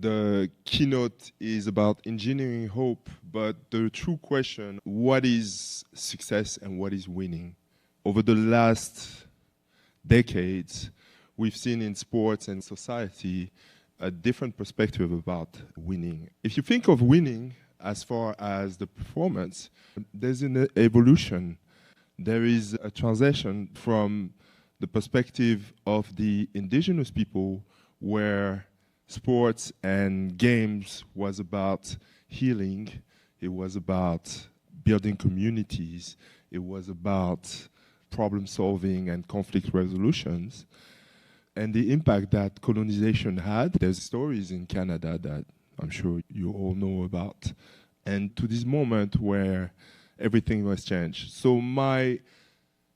The keynote is about engineering hope, but the true question, what is success and what is winning? Over the last decades, we've seen in sports and society a different perspective about winning. If you think of winning as far as the performance, there's an evolution. There is a transition from the perspective of the indigenous people where sports and games was about healing, it was about building communities, it was about problem solving and conflict resolutions, and the impact that colonization had. There's stories in Canada that I'm sure you all know about, and to this moment where everything was changed. So my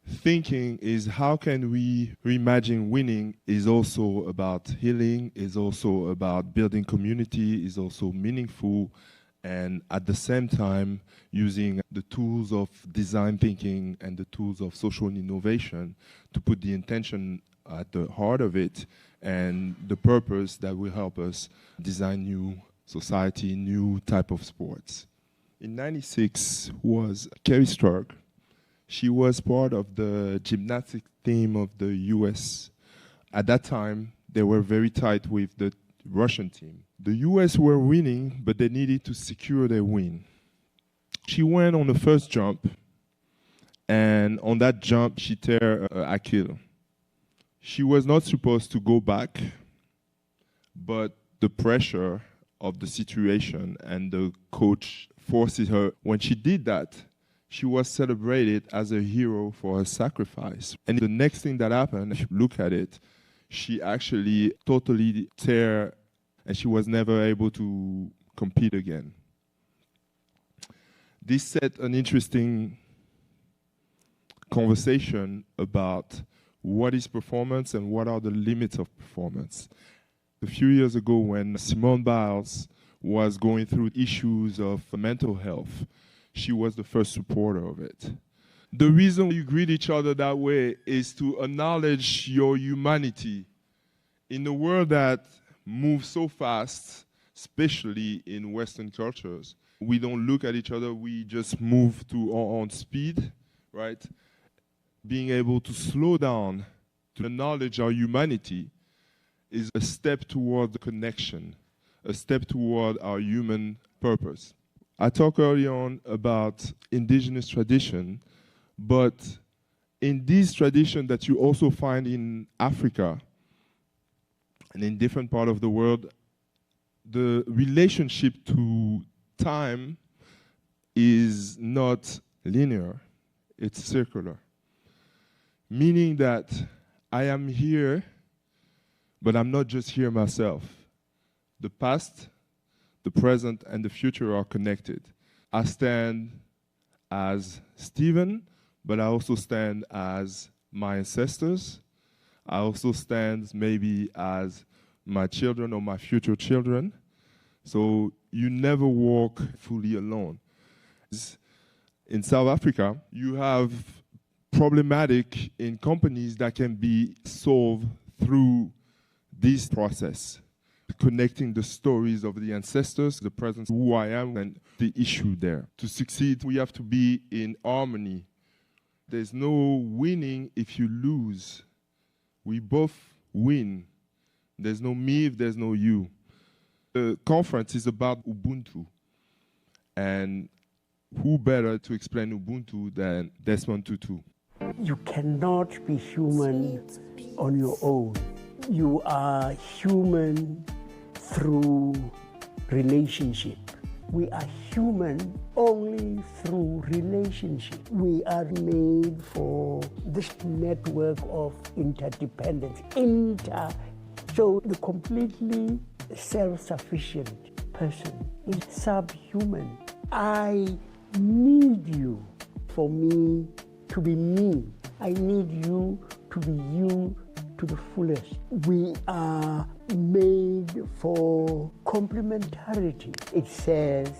thinking is, how can we reimagine winning is also about healing, is also about building community, is also meaningful, and at the same time using the tools of design thinking and the tools of social innovation to put the intention at the heart of it and the purpose that will help us design new society, new type of sports. In '96 was Kerri Strug. She was part of the gymnastics team of the US. At that time, they were very tight with the Russian team. The US were winning, but they needed to secure their win. She went on the first jump, and on that jump, she tear her Achilles. She was not supposed to go back, but the pressure of the situation and the coach forces her. When she did that, she was celebrated as a hero for her sacrifice. And the next thing that happened, if you look at it, she actually totally tear, and she was never able to compete again. This set an interesting conversation about what is performance and what are the limits of performance. A few years ago, when Simone Biles was going through issues of mental health, she was the first supporter of it. The reason you greet each other that way is to acknowledge your humanity. In a world that moves so fast, especially in Western cultures, we don't look at each other, we just move to our own speed, right? Being able to slow down, to acknowledge our humanity, is a step toward the connection, a step toward our human purpose. I talked early on about indigenous tradition, but in this tradition that you also find in Africa and in different parts of the world, the relationship to time is not linear, it's circular. Meaning that I am here, but I'm not just here myself. The past, the present, and the future are connected. I stand as Stephen, but I also stand as my ancestors. I also stand maybe as my children or my future children. So you never walk fully alone. In South Africa, you have problematic in companies that can be solved through this process, connecting the stories of the ancestors, the present, who I am, and the issue there. To succeed, we have to be in harmony. There's no winning if you lose. We both win. There's no me if there's no you. The conference is about Ubuntu. And who better to explain Ubuntu than Desmond Tutu? You cannot be human on your own. You are human through relationship. We are human only through relationship. We are made for this network of interdependence. So the completely self-sufficient person is subhuman. I need you for me to be me. I need you to be you to the fullest. We are made for complementarity. It says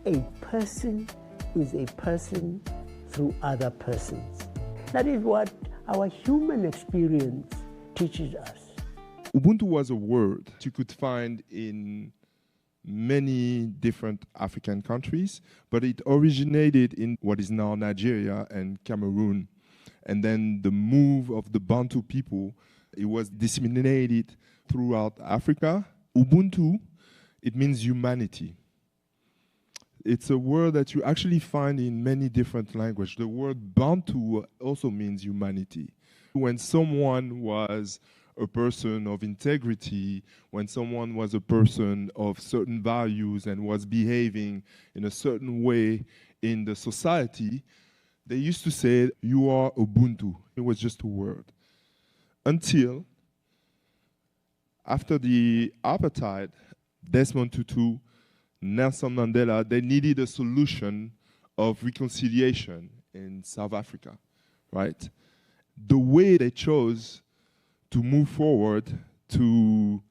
a person is a person through other persons. That is what our human experience teaches us. Ubuntu was a word you could find in many different African countries, but it originated in what is now Nigeria and Cameroon. And then the move of the Bantu people, it was disseminated throughout Africa. Ubuntu, it means humanity. It's a word that you actually find in many different languages. The word Bantu also means humanity. When someone was a person of integrity, when someone was a person of certain values and was behaving in a certain way in the society, they used to say, you are Ubuntu. It was just a word. Until, after the apartheid, Desmond Tutu, Nelson Mandela, they needed a solution of reconciliation in South Africa, right? The way they chose to move forward, to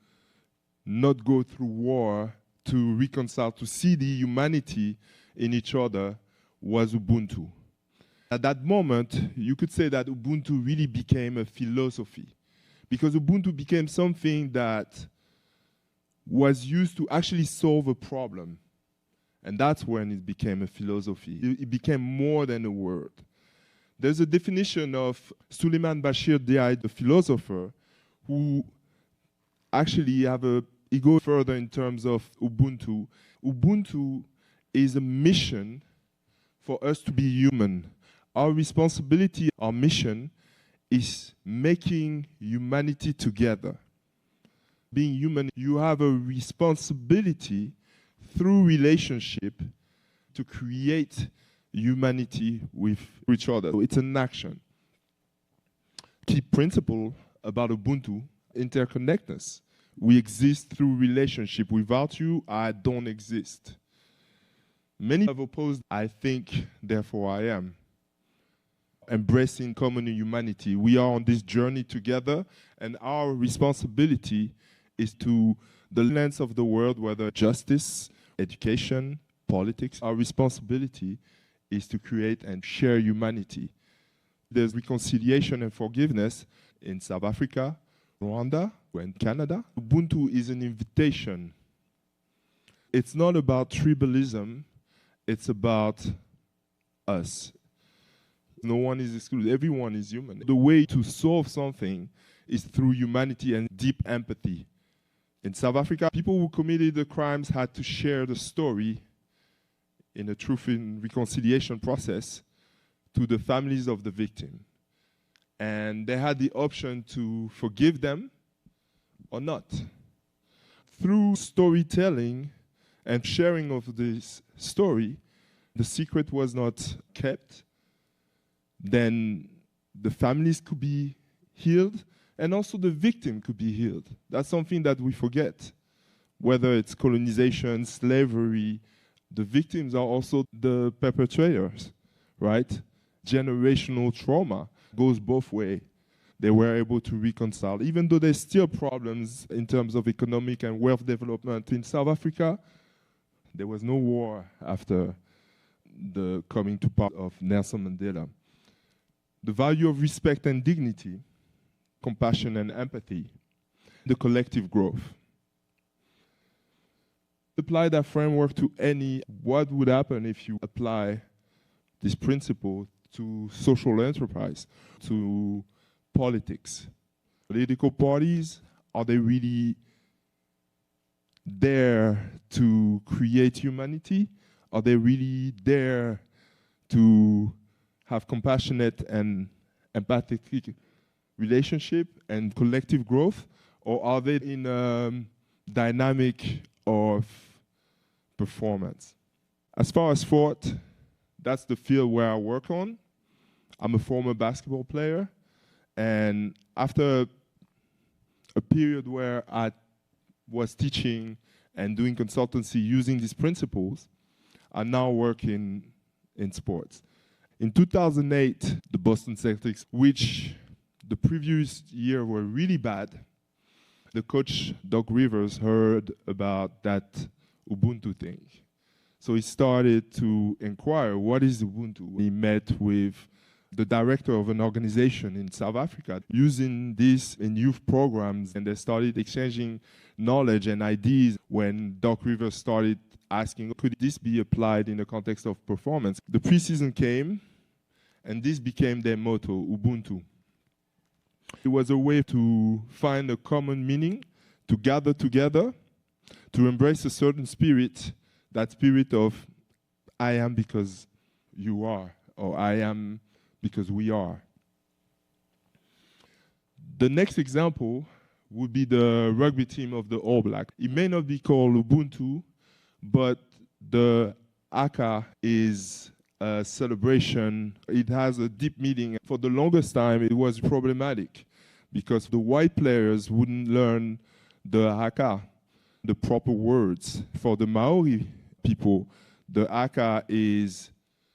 not go through war, to reconcile, to see the humanity in each other was Ubuntu. At that moment, you could say that Ubuntu really became a philosophy, because Ubuntu became something that was used to actually solve a problem. And that's when it became a philosophy. It became more than a word. There's a definition of Suleiman Bashir Diaye, the philosopher, who actually he goes further in terms of Ubuntu. Ubuntu is a mission for us to be human. Our responsibility, our mission, is making humanity together. Being human, you have a responsibility through relationship to create humanity with each other. So it's an action. Key principle about Ubuntu, interconnectedness. We exist through relationship. Without you, I don't exist. Many have opposed, I think, therefore I am. Embracing common humanity. We are on this journey together, and our responsibility is to the lens of the world, whether justice, education, politics. Our responsibility is to create and share humanity. There's reconciliation and forgiveness in South Africa, Rwanda, and Canada. Ubuntu is an invitation. It's not about tribalism, it's about us. No one is excluded, everyone is human. The way to solve something is through humanity and deep empathy. In South Africa, people who committed the crimes had to share the story in a truth and reconciliation process to the families of the victim. And they had the option to forgive them or not. Through storytelling and sharing of this story, the secret was not kept. Then the families could be healed, and also the victim could be healed. That's something that we forget. Whether it's colonization, slavery, the victims are also the perpetrators, right? Generational trauma goes both ways. They were able to reconcile. Even though there's still problems in terms of economic and wealth development in South Africa, there was no war after the coming to power of Nelson Mandela. The value of respect and dignity, compassion and empathy, the collective growth. Apply that framework to what would happen if you apply this principle to social enterprise, to politics. Political parties, are they really there to create humanity? Are they really there to have compassionate and empathetic relationship and collective growth? Or are they in a dynamic of performance? As far as sport, that's the field where I work on. I'm a former basketball player. And after a period where I was teaching and doing consultancy using these principles, I now work in sports. In 2008, the Boston Celtics, which the previous year were really bad, the coach, Doc Rivers, heard about that Ubuntu thing. So he started to inquire, what is Ubuntu? He met with the director of an organization in South Africa, using this in youth programs, and they started exchanging knowledge and ideas when Doc Rivers started asking, could this be applied in the context of performance? The preseason came, and this became their motto, Ubuntu. It was a way to find a common meaning, to gather together, to embrace a certain spirit, that spirit of I am because you are, or I am because we are. The next example would be the rugby team of the All Blacks. It may not be called Ubuntu, but the Aka is a celebration. It has a deep meaning. For the longest time, it was problematic because the white players wouldn't learn the Aka, the proper words. For the Maori people, the Aka is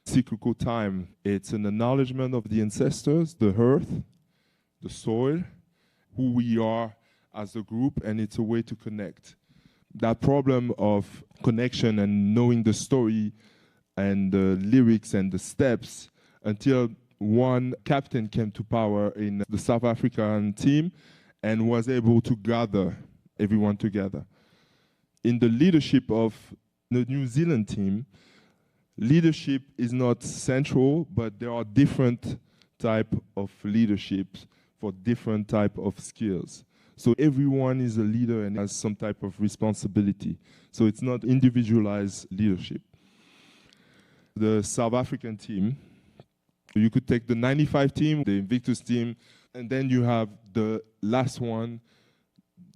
cyclical time. It's an acknowledgement of the ancestors, the earth, the soil, who we are as a group, and it's a way to connect. That problem of connection and knowing the story and the lyrics and the steps, until one captain came to power in the South African team and was able to gather everyone together. In the leadership of the New Zealand team, leadership is not central, but there are different type of leaderships for different type of skills. So everyone is a leader and has some type of responsibility. So it's not individualized leadership. The South African team, you could take the 95 team, the Invictus team, and then you have the last one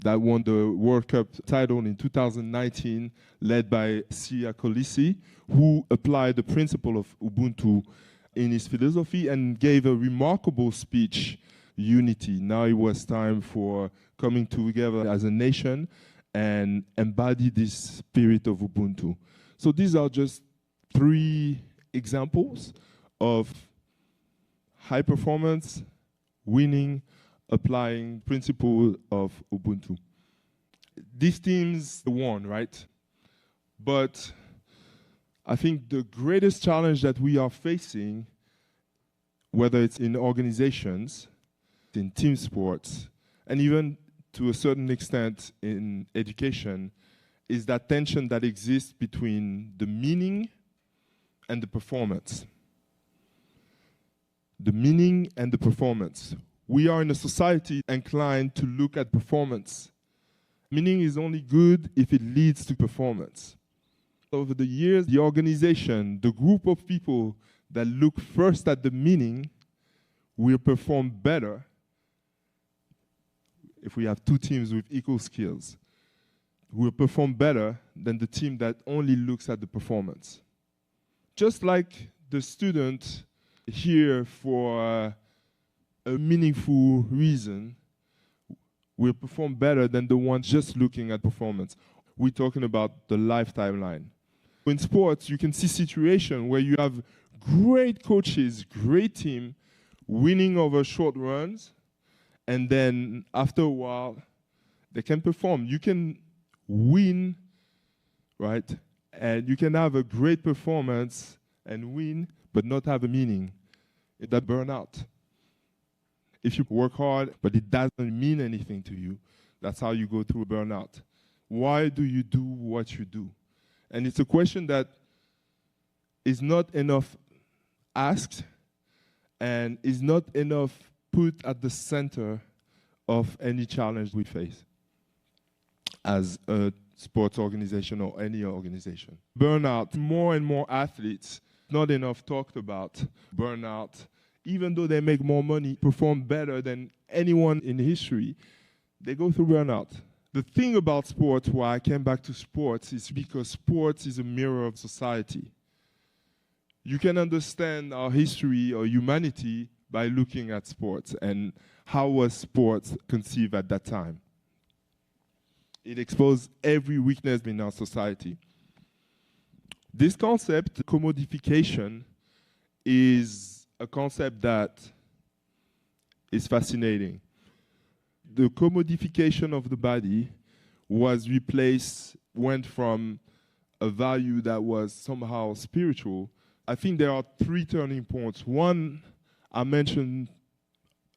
that won the World Cup title in 2019, led by Siya Kolisi, who applied the principle of Ubuntu in his philosophy and gave a remarkable speech, Unity. Now it was time for coming together as a nation and embody this spirit of Ubuntu. So these are just 3 examples of high performance, winning, applying principle of Ubuntu. These teams won, right? But I think the greatest challenge that we are facing, whether it's in organizations, in team sports, and even to a certain extent in education, is that tension that exists between the meaning and the performance. The meaning and the performance. We are in a society inclined to look at performance. Meaning is only good if it leads to performance. Over the years, the organization, the group of people that look first at the meaning will perform better if we have 2 teams with equal skills. Will perform better than the team that only looks at the performance. Just like the student here for a meaningful reason will perform better than the one just looking at performance. We're talking about the lifetime line. In sports, you can see situations where you have great coaches, great team, winning over short runs, and then after a while, they can perform. You can win, right? And you can have a great performance and win, but not have a meaning. That burnout. If you work hard, but it doesn't mean anything to you, that's how you go through burnout. Why do you do what you do? And it's a question that is not enough asked and is not enough put at the center of any challenge we face as a sports organization or any organization. Burnout, more and more athletes, not enough talked about burnout, even though they make more money, perform better than anyone in history, they go through burnout. The thing about sports, why I came back to sports, is because sports is a mirror of society. You can understand our history or humanity by looking at sports and how was sports conceived at that time. It exposed every weakness in our society. This concept, commodification, is a concept that is fascinating. The commodification of the body went from a value that was somehow spiritual. I think there are 3 turning points. One, I mentioned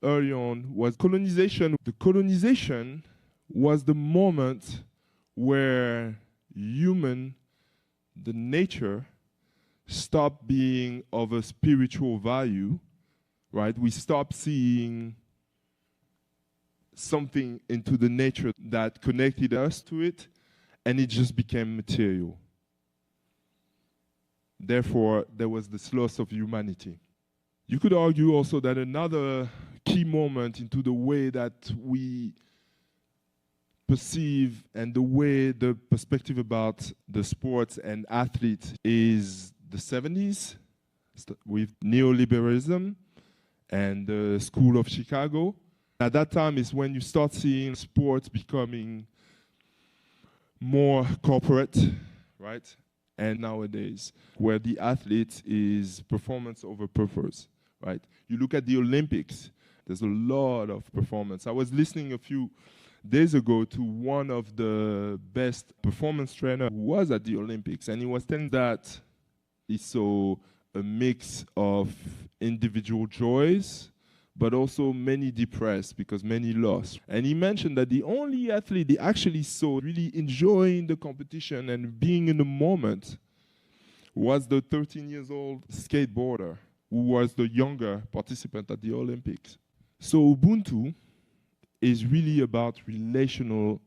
early on was colonization. The colonization was the moment where the nature, stopped being of a spiritual value, right? We stopped seeing something into the nature that connected us to it, and it just became material. Therefore, there was this loss of humanity. You could argue also that another key moment into the way that we perceive and the way the perspective about the sports and athletes is the 70s with neoliberalism and the School of Chicago. At that time is when you start seeing sports becoming more corporate, right? And nowadays, where the athlete is performance over purpose, right? You look at the Olympics, there's a lot of performance. I was listening a few days ago to one of the best performance trainer who was at the Olympics, and he was telling that he saw a mix of individual joys, but also many depressed because many lost. And he mentioned that the only athlete they actually saw really enjoying the competition and being in the moment was the 13 years old skateboarder who was the younger participant at the Olympics. So Ubuntu is really about relational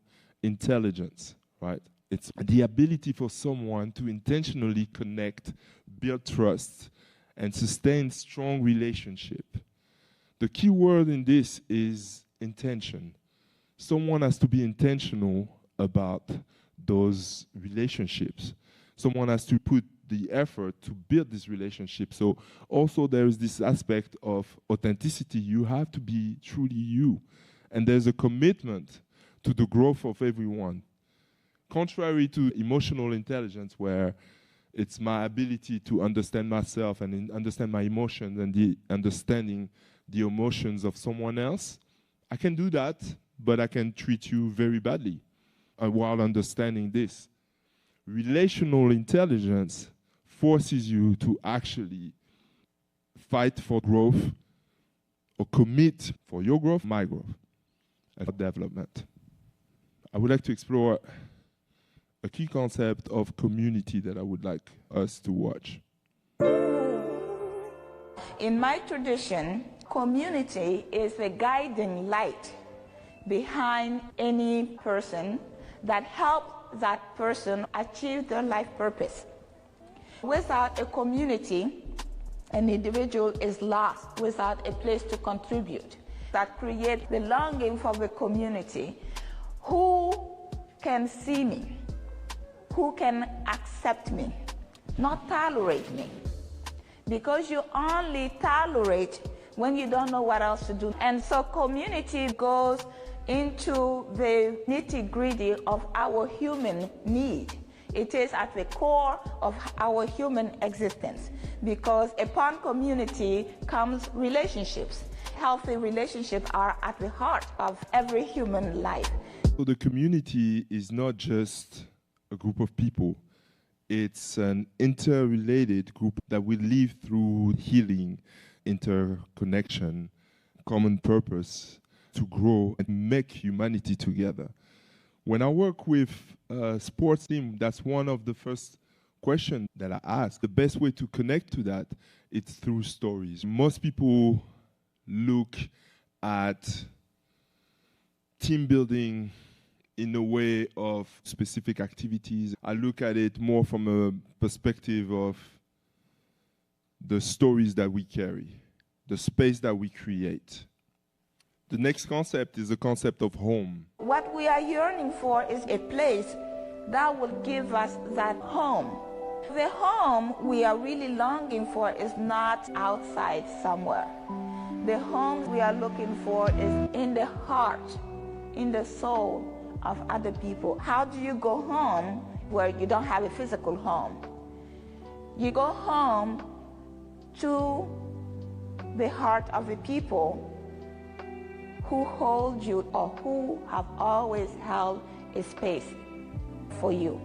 intelligence, right? It's the ability for someone to intentionally connect, build trust, and sustain strong relationship. The key word in this is intention. Someone has to be intentional about those relationships. Someone has to put the effort to build this relationship. So also there is this aspect of authenticity. You have to be truly you. And there's a commitment to the growth of everyone. Contrary to emotional intelligence, where it's my ability to understand myself and understand my emotions and the understanding the emotions of someone else, I can do that, but I can treat you very badly while understanding this. Relational intelligence forces you to actually fight for growth or commit for your growth, my growth, and for development. I would like to explore a key concept of community that I would like us to watch. In my tradition, community is the guiding light behind any person that helps that person achieve their life purpose. Without a community, an individual is lost without a place to contribute. That creates the longing for the community. Who can see me? Who can accept me? Not tolerate me. Because you only tolerate when you don't know what else to do. And so community goes into the nitty-gritty of our human need. It is at the core of our human existence, because upon community comes relationships. Healthy relationships are at the heart of every human life. So the community is not just a group of people. It's an interrelated group that will live through healing, interconnection, common purpose to grow and make humanity together. When I work with a sports team, that's one of the first questions that I ask. The best way to connect to that is through stories. Most people look at team building in a way of specific activities. I look at it more from a perspective of the stories that we carry, the space that we create. The next concept is the concept of home. What we are yearning for is a place that will give us that home. The home we are really longing for is not outside somewhere. The home we are looking for is in the heart, in the soul of other people. How do you go home where you don't have a physical home? You go home to the heart of the people who hold you or who have always held a space for you.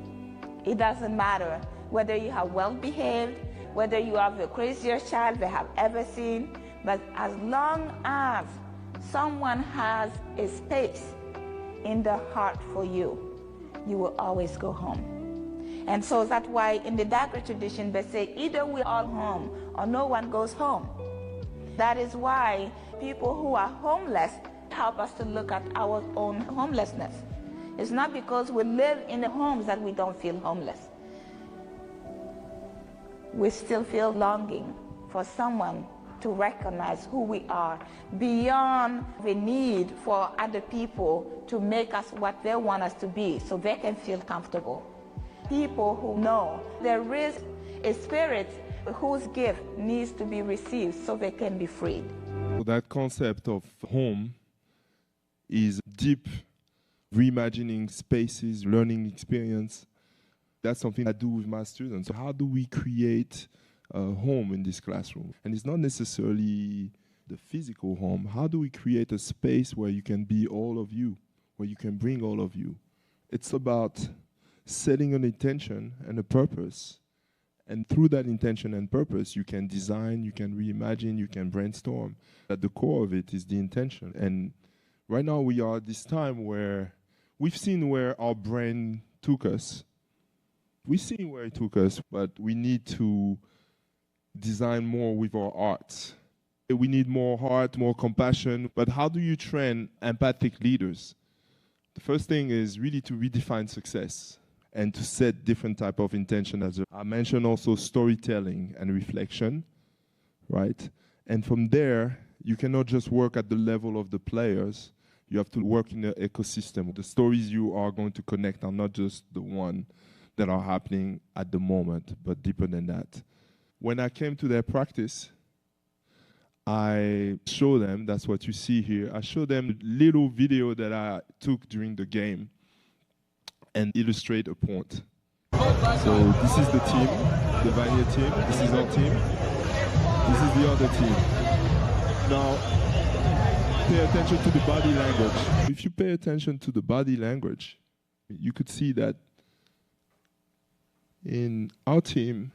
It doesn't matter whether you have well behaved, whether you are the craziest child they have ever seen, But as long as someone has a space in the heart for you, you will always go home. And so that's why in the Dagara tradition they say either we're all home or no one goes home. That is why people who are homeless help us to look at our own homelessness. It's not because we live in the homes that we don't feel homeless. We still feel longing for someone to recognize who we are beyond the need for other people to make us what they want us to be so they can feel comfortable. People who know there is a spirit whose gift needs to be received so they can be freed. So that concept of home is deep reimagining spaces, learning experience. That's something I do with my students. So how do we create a home in this classroom? And it's not necessarily the physical home. How do we create a space where you can be all of you, where you can bring all of you? It's about setting an intention and a purpose. And through that intention and purpose, you can design, you can reimagine, you can brainstorm. At the core of it is the intention. And right now we are at this time where we've seen where our brain took us. We've seen where it took us, but we need to design more with our art. We need more heart, more compassion. But how do you train empathic leaders? The first thing is really to redefine success and to set different type of intention. As I mentioned also storytelling and reflection, right? And from there, you cannot just work at the level of the players. You have to work in the ecosystem. The stories you are going to connect are not just the one that are happening at the moment, but deeper than that. When I came to their practice, I show them, that's what you see here, I show them a little video that I took during the game and illustrate a point. So this is the team, the Vanier team, this is our team, this is the other team. Now, pay attention to the body language. If you pay attention to the body language, you could see that in our team,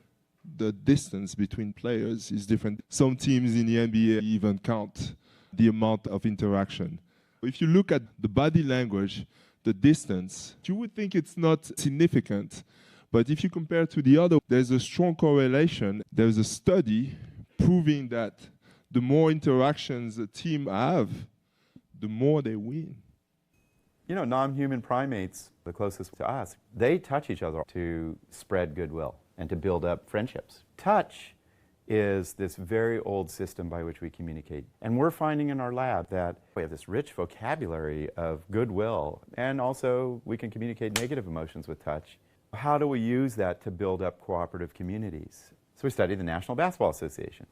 the distance between players is different. Some teams in the NBA even count the amount of interaction. If you look at the body language, the distance, you would think it's not significant. But if you compare to the other, there's a strong correlation. There's a study proving that the more interactions a team have, the more they win. You know, non-human primates, the closest to us, they touch each other to spread goodwill and to build up friendships. Touch is this very old system by which we communicate. And we're finding in our lab that we have this rich vocabulary of goodwill, and also we can communicate negative emotions with touch. How do we use that to build up cooperative communities? So we study the National Basketball Association.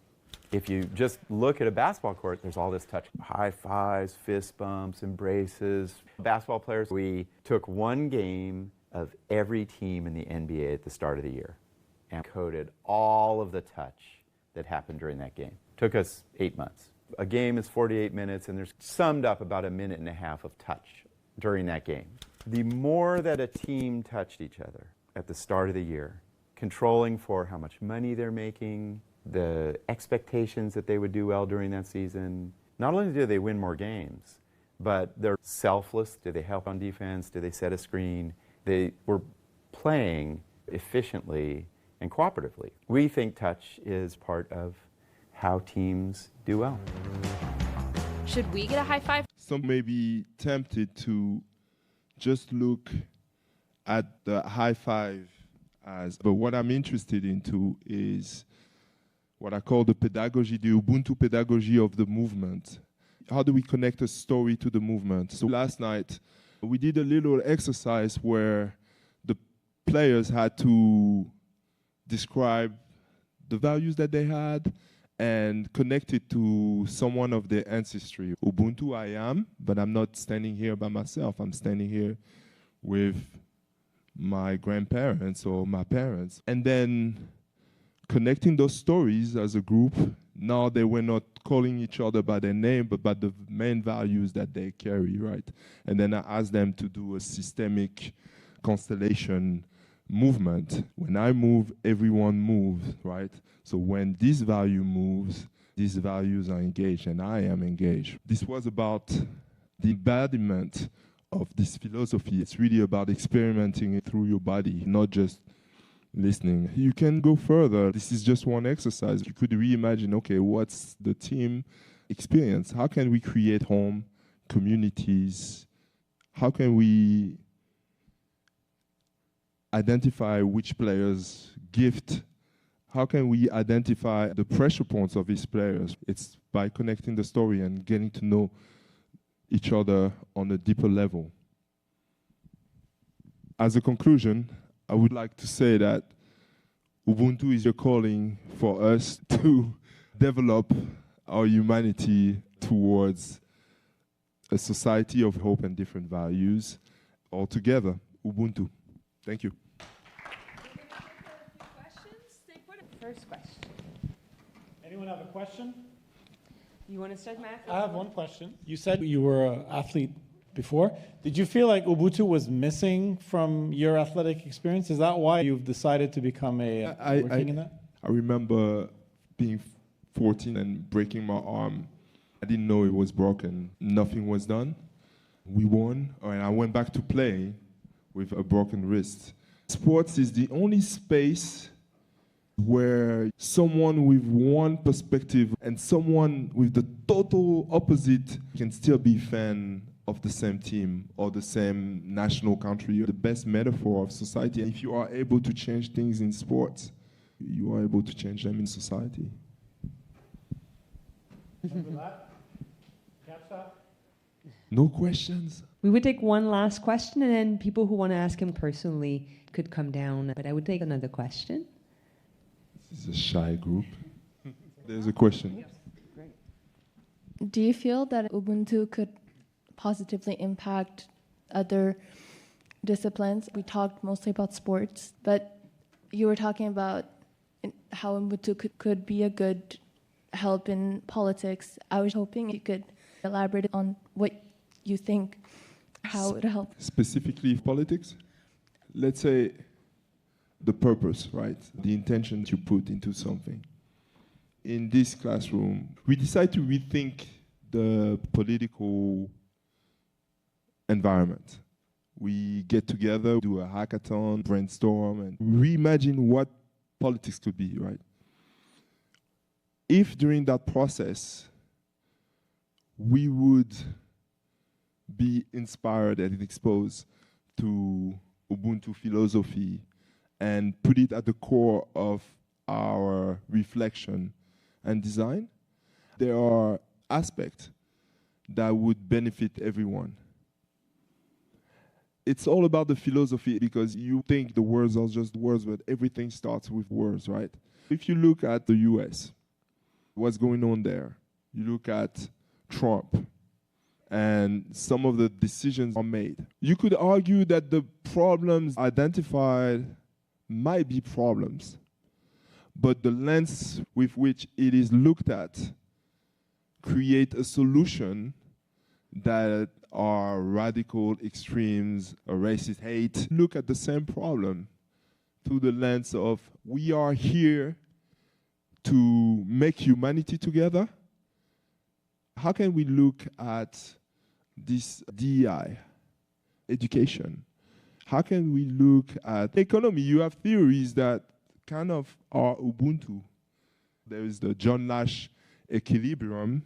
If you just look at a basketball court, there's all this touch. High fives, fist bumps, embraces. Basketball players, we took one game of every team in the NBA at the start of the year and coded all of the touch that happened during that game. Took us 8 months. A game is 48 minutes, and there's summed up about a minute and a half of touch during that game. The more that a team touched each other at the start of the year, controlling for how much money they're making, the expectations that they would do well during that season, not only do they win more games, but they're selfless. Do they help on defense? Do they set a screen? They were playing efficiently and cooperatively. We think touch is part of how teams do well. Should we get a high five? Some may be tempted to just look at the high five as, but what I'm interested into is what I call the pedagogy, the Ubuntu pedagogy of the movement. How do we connect a story to the movement? So last night, we did a little exercise where the players had to describe the values that they had and connect it to someone of their ancestry. Ubuntu I am, but I'm not standing here by myself. I'm standing here with my grandparents or my parents. And then connecting those stories as a group. Now they were not calling each other by their name, but by the main values that they carry, right? And then I asked them to do a systemic constellation movement. When I move, everyone moves, right? So when this value moves, these values are engaged and I am engaged. This was about the embodiment of this philosophy. It's really about experimenting it through your body, not just listening. You can go further. This is just one exercise. You could reimagine, okay, what's the team experience? How can we create home, communities? How can we identify which players gift? How can we identify the pressure points of these players? It's by connecting the story and getting to know each other on a deeper level. As a conclusion, I would like to say that Ubuntu is a calling for us to develop our humanity towards a society of hope and different values all together. Ubuntu. Thank you. First question. Anyone have a question? You want to start, Matthew? I have one question. You said you were an athlete before. Did you feel like Ubuntu was missing from your athletic experience? Is that why you've decided to become working in that? I remember being 14 and breaking my arm. I didn't know it was broken. Nothing was done. We won, and I went back to play with a broken wrist. Sports is the only space where someone with one perspective and someone with the total opposite can still be fan of the same team or the same national country. You're the best metaphor of society. And if you are able to change things in sports, you are able to change them in society. With that, catch that. No questions? We would take one last question, and then people who want to ask him personally could come down. But I would take another question. This is a shy group. There's a question. Do you feel that Ubuntu could positively impact other disciplines? We talked mostly about sports, but you were talking about how Ubuntu could be a good help in politics. I was hoping you could elaborate on what you think, how it would help. Specifically politics? Let's say the purpose, right? The intention you put into something. In this classroom, we decide to rethink the political environment. We get together, do a hackathon, brainstorm, and reimagine what politics could be, right? If during that process, we would be inspired and exposed to Ubuntu philosophy and put it at the core of our reflection and design, there are aspects that would benefit everyone. It's all about the philosophy because you think the words are just words, but everything starts with words, right? If you look at the US, what's going on there? You look at Trump and some of the decisions are made. You could argue that the problems identified might be problems, but the lens with which it is looked at create a solution that are radical extremes, a racist hate. Look at the same problem through the lens of we are here to make humanity together. How can we look at this DEI, education? How can we look at economy? You have theories that kind of are Ubuntu. There is the John Nash equilibrium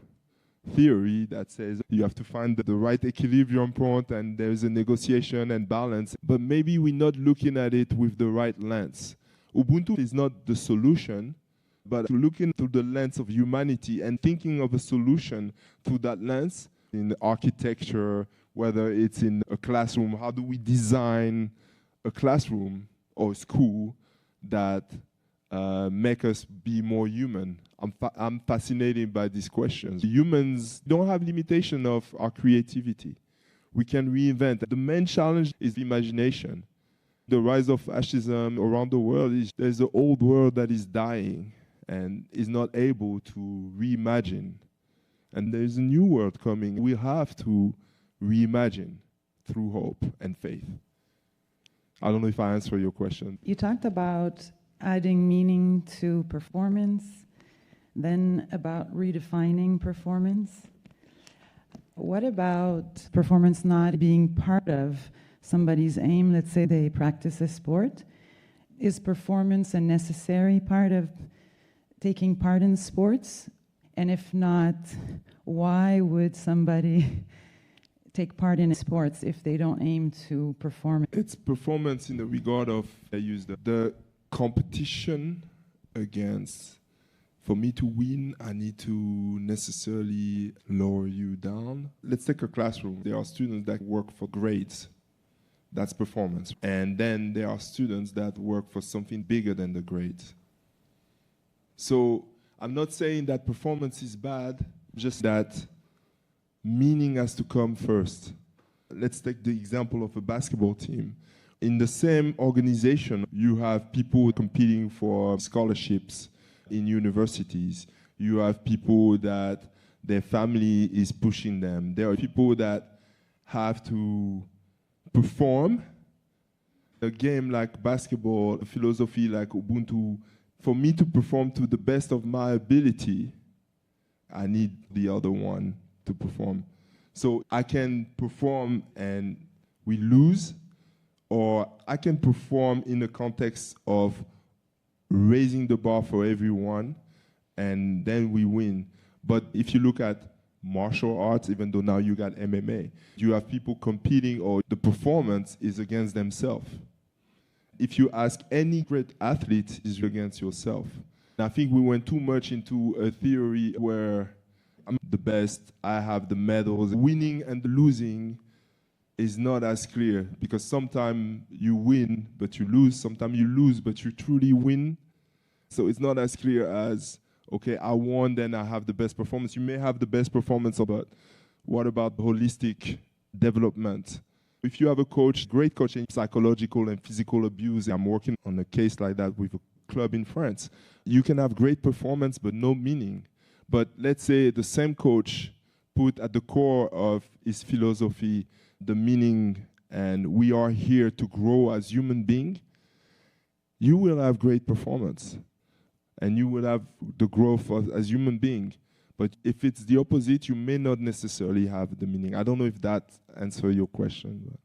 theory that says you have to find the right equilibrium point and there's a negotiation and balance, but maybe we're not looking at it with the right lens. Ubuntu is not the solution, but looking through the lens of humanity and thinking of a solution through that lens in architecture, whether it's in a classroom, how do we design a classroom or a school that make us be more human? I'm fascinated by these questions. Humans don't have limitation of our creativity. We can reinvent. The main challenge is imagination. The rise of fascism around the world is there's an old world that is dying and is not able to reimagine. And there's a new world coming. We have to reimagine through hope and faith. I don't know if I answered your question. You talked about adding meaning to performance. Then about redefining performance. What about performance not being part of somebody's aim? Let's say they practice a sport. Is performance a necessary part of taking part in sports? And if not, why would somebody take part in sports if they don't aim to perform? It's performance in the regard of, I use the competition against. For me to win, I need to necessarily lower you down. Let's take a classroom. There are students that work for grades. That's performance. And then there are students that work for something bigger than the grades. So I'm not saying that performance is bad, just that meaning has to come first. Let's take the example of a basketball team. In the same organization, you have people competing for scholarships in universities. You have people that their family is pushing them. There are people that have to perform. A game like basketball, a philosophy like Ubuntu, for me to perform to the best of my ability, I need the other one to perform. So I can perform and we lose, or I can perform in the context of raising the bar for everyone, and then we win. But if you look at martial arts, even though now you got MMA, you have people competing, or the performance is against themselves. If you ask any great athlete, it's against yourself. And I think we went too much into a theory where I'm the best, I have the medals. Winning and losing is not as clear, because sometimes you win, but you lose. Sometimes you lose, but you truly win. So it's not as clear as, okay, I won, then I have the best performance. You may have the best performance, but what about holistic development? If you have a coach, great coach in psychological and physical abuse, I'm working on a case like that with a club in France. You can have great performance, but no meaning. But let's say the same coach put at the core of his philosophy the meaning, and we are here to grow as human beings, you will have great performance. And you will have the growth as human being. But if it's the opposite, you may not necessarily have the meaning. I don't know if that answers your question. But.